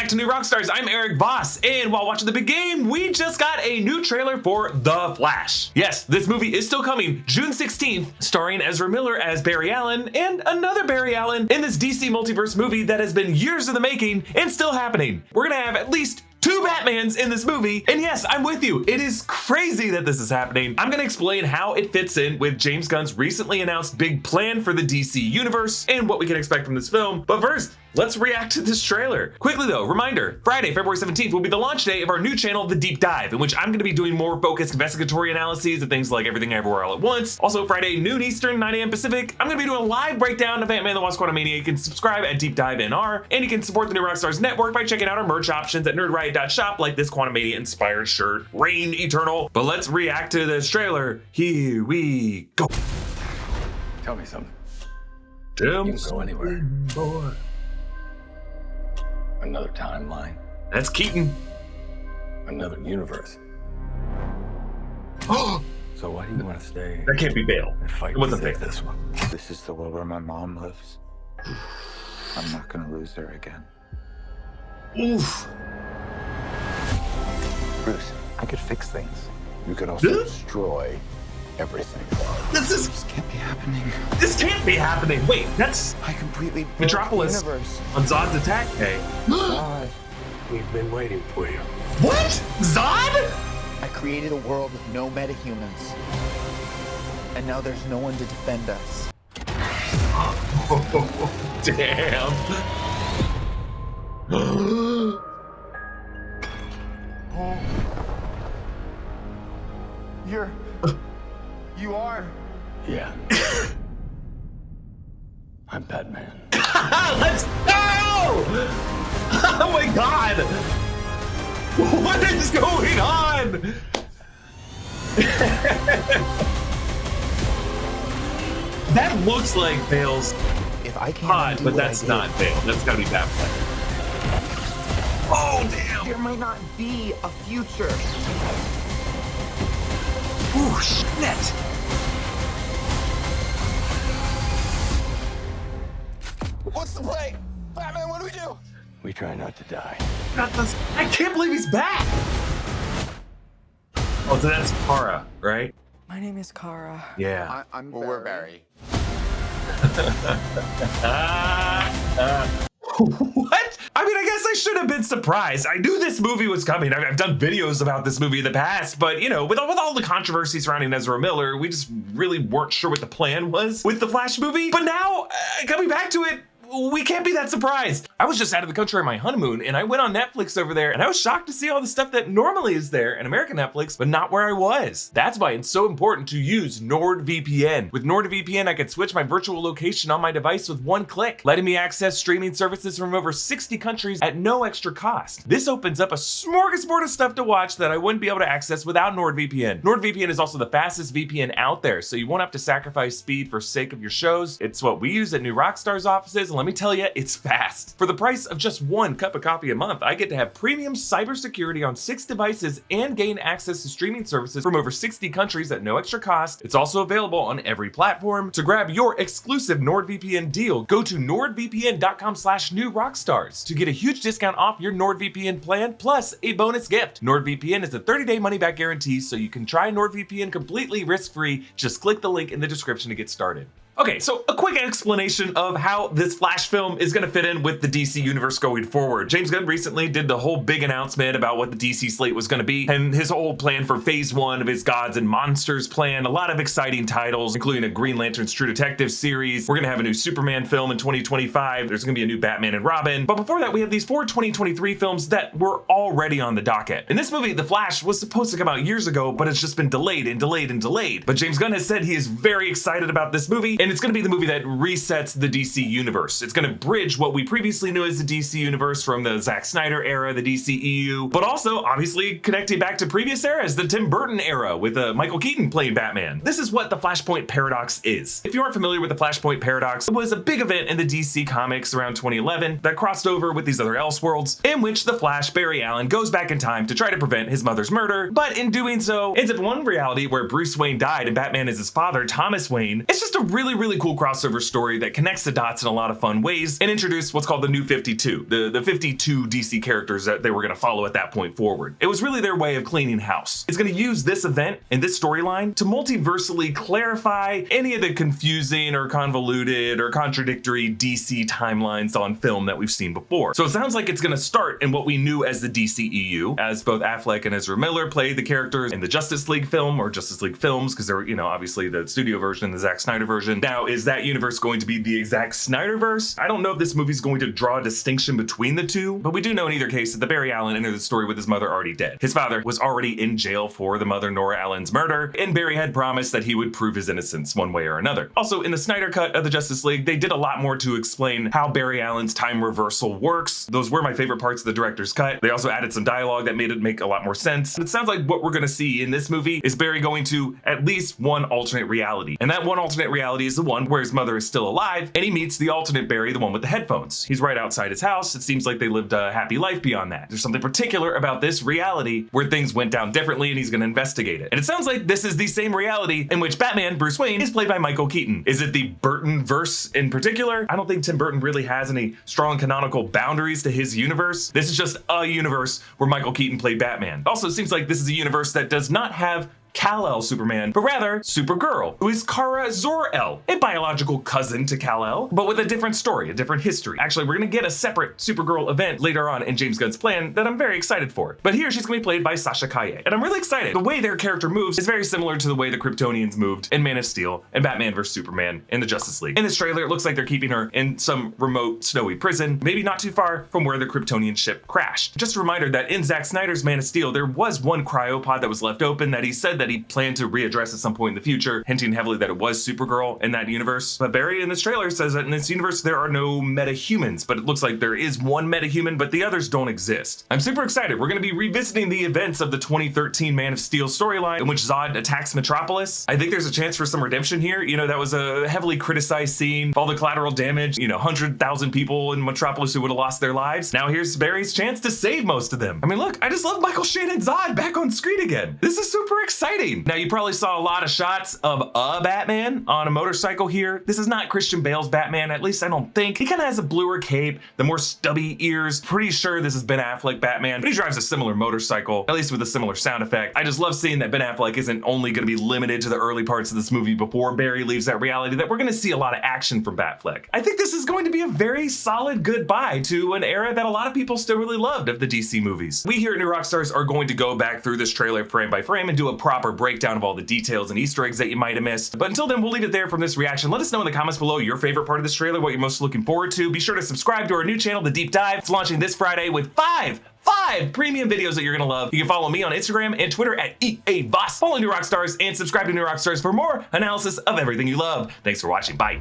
back to New Rockstars. I'm Erik Voss, and while watching the big game, we just got a new trailer for The Flash. Yes, this movie is still coming June 16th, starring Ezra Miller as Barry Allen and another Barry Allen in this DC multiverse movie that has been years in the making and still happening. We're gonna have at least 2 Batmans in this movie, and yes, I'm with you. It is crazy that this is happening. I'm gonna explain how it fits in with James Gunn's recently announced big plan for the DC universe and what we can expect from this film. But first, let's react to this trailer. Quickly though, reminder, Friday, February 17th will be the launch day of our new channel, The Deep Dive, in which I'm gonna be doing more focused investigatory analyses of things like Everything Everywhere All at Once. Also Friday, noon Eastern, 9 a.m. Pacific, I'm gonna be doing a live breakdown of Ant-Man the Wasp: Quantumania. You can subscribe at Deep Dive NR, and you can support the New Rockstars network by checking out our merch options at nerdriot.shop, like this Quantumania inspired shirt, Reign Eternal. But let's react to this trailer. Here we go. Tell me something. Damn, you can go anywhere. Boy. Another timeline. That's Keaton. Another universe. Oh, so why do you want to stay? that can't be Bale. And fight It wasn't to save Bale. this one. This is the world where my mom lives. I'm not gonna lose her again. Oof. Bruce, I could fix things. You could also destroy everything. This can't be happening. This can't be happening. Wait, that's I completely broke Metropolis the universe. on Zod's attack day. God, We've been waiting for you. What? Zod? I created a world with no metahumans. And now there's no one to defend us. Oh, damn. You are? Yeah. I'm Batman. Let's go! Oh my god! What is going on? That looks like Bale's If I can't pod, undo but what I that's did, not Bale. That's gotta be Batman. Oh, damn! there might not be a future. Ooh, shit! What's the play? Batman, what do we do? We try not to die. Got this. I can't believe he's back! Oh, so that's Kara, right? My name is Kara. Yeah. I'm we're Barry. What? I mean, I guess I should have been surprised. I knew this movie was coming. I've done videos about this movie in the past, but you know, with all the controversy surrounding Ezra Miller, we just really weren't sure what the plan was with the Flash movie. But now, coming back to it, we can't be that surprised. I was just out of the country on my honeymoon, and I went on Netflix over there, and I was shocked to see all the stuff that normally is there in American Netflix, but not where I was. That's why it's so important to use NordVPN. With NordVPN, I could switch my virtual location on my device with one click, letting me access streaming services from over 60 countries at no extra cost. This opens up a smorgasbord of stuff to watch that I wouldn't be able to access without NordVPN. NordVPN is also the fastest VPN out there, so you won't have to sacrifice speed for sake of your shows. It's what we use at New Rockstars offices, and let me tell you, it's fast. For the price of just 1 cup of coffee a month, I get to have premium cybersecurity on 6 devices and gain access to streaming services from over 60 countries at no extra cost. It's also available on every platform. To grab your exclusive NordVPN deal, go to nordvpn.com/newrockstars to get a huge discount off your NordVPN plan plus a bonus gift. NordVPN is a 30-day money-back guarantee, so you can try NordVPN completely risk-free. Just click the link in the description to get started. Okay, so a quick explanation of how this Flash film is gonna fit in with the DC universe going forward. James Gunn recently did the whole big announcement about what the DC slate was gonna be and his whole plan for phase 1 of his Gods and Monsters plan. A lot of exciting titles, including a Green Lantern's True Detective series. We're gonna have a new Superman film in 2025. There's gonna be a new Batman and Robin. But before that, we have these 4 2023 films that were already on the docket. In this movie, The Flash was supposed to come out years ago, but it's just been delayed and delayed and delayed. But James Gunn has said he is very excited about this movie, and it's gonna be the movie that resets the DC universe. It's gonna bridge what we previously knew as the DC universe from the Zack Snyder era, the DCEU, but also obviously connecting back to previous eras, the Tim Burton era with Michael Keaton playing Batman. This is what the Flashpoint Paradox is. If you aren't familiar with the Flashpoint Paradox, it was a big event in the DC comics around 2011 that crossed over with these other Elseworlds, in which the Flash, Barry Allen, goes back in time to try to prevent his mother's murder, but in doing so, ends up in one reality where Bruce Wayne died and Batman is his father, Thomas Wayne. It's just a really really cool crossover story that connects the dots in a lot of fun ways and introduced what's called the New 52, the 52 DC characters that they were going to follow at that point forward. It was really their way of cleaning house. It's going to use this event and this storyline to multiversally clarify any of the confusing or convoluted or contradictory DC timelines on film that we've seen before. So it sounds like it's going to start in what we knew as the DCEU, as both Affleck and Ezra Miller played the characters in the Justice League film, or Justice League films, because they're, obviously the studio version and the Zack Snyder version. Now, is that universe going to be the exact Snyderverse? I don't know if this movie's going to draw a distinction between the two, but we do know in either case that the Barry Allen entered the story with his mother already dead. His father was already in jail for the mother Nora Allen's murder, and Barry had promised that he would prove his innocence one way or another. Also, in the Snyder cut of the Justice League, they did a lot more to explain how Barry Allen's time reversal works. Those were my favorite parts of the director's cut. They also added some dialogue that made it make a lot more sense. It sounds like what we're gonna see in this movie is Barry going to at least one alternate reality. And that one alternate reality is the one where his mother is still alive, and he meets the alternate Barry, the one with the headphones. He's right outside his house. It seems like they lived a happy life beyond that. There's something particular about this reality where things went down differently, and he's gonna investigate it. And it sounds like this is the same reality in which Batman, Bruce Wayne, is played by Michael Keaton. Is it the Burton-verse in particular? I don't think Tim Burton really has any strong canonical boundaries to his universe. This is just a universe where Michael Keaton played Batman. Also, it seems like this is a universe that does not have Kal-El Superman, but rather Supergirl, who is Kara Zor-El, a biological cousin to Kal-El, but with a different story, a different history. Actually, we're gonna get a separate Supergirl event later on in James Gunn's plan that I'm very excited for. But here she's gonna be played by Sasha Calle, and I'm really excited. The way their character moves is very similar to the way the Kryptonians moved in Man of Steel and Batman vs Superman in the Justice League. In this trailer, it looks like they're keeping her in some remote, snowy prison, maybe not too far from where the Kryptonian ship crashed. Just a reminder that in Zack Snyder's Man of Steel, there was one cryopod that was left open that he said that he planned to readdress at some point in the future, hinting heavily that it was Supergirl in that universe. But Barry in this trailer says that in this universe there are no metahumans, but it looks like there is one metahuman, but the others don't exist. I'm super excited. We're going to be revisiting the events of the 2013 Man of Steel storyline in which Zod attacks Metropolis. I think there's a chance for some redemption here. That was a heavily criticized scene, all the collateral damage, 100,000 people in Metropolis who would have lost their lives. Now here's Barry's chance to save most of them. I mean, look, I just love Michael Shannon Zod back on screen again. This is super exciting. Now, you probably saw a lot of shots of a Batman on a motorcycle here. This is not Christian Bale's Batman, at least I don't think. He kind of has a bluer cape, the more stubby ears. Pretty sure this is Ben Affleck Batman, but he drives a similar motorcycle, at least with a similar sound effect. I just love seeing that Ben Affleck isn't only going to be limited to the early parts of this movie before Barry leaves that reality, that we're going to see a lot of action from Batfleck. I think this is going to be a very solid goodbye to an era that a lot of people still really loved of the DC movies. We here at New Rockstars are going to go back through this trailer frame by frame and do a proper breakdown of all the details and Easter eggs that you might have missed. But until then, we'll leave it there from this reaction. Let us know in the comments below your favorite part of this trailer, what you're most looking forward to. Be sure to subscribe to our new channel, The Deep Dive. It's launching this Friday with five premium videos that you're gonna love. You can follow me on Instagram and Twitter at Erik Voss. Follow New Rockstars and subscribe to New Rockstars for more analysis of everything you love. Thanks for watching. Bye.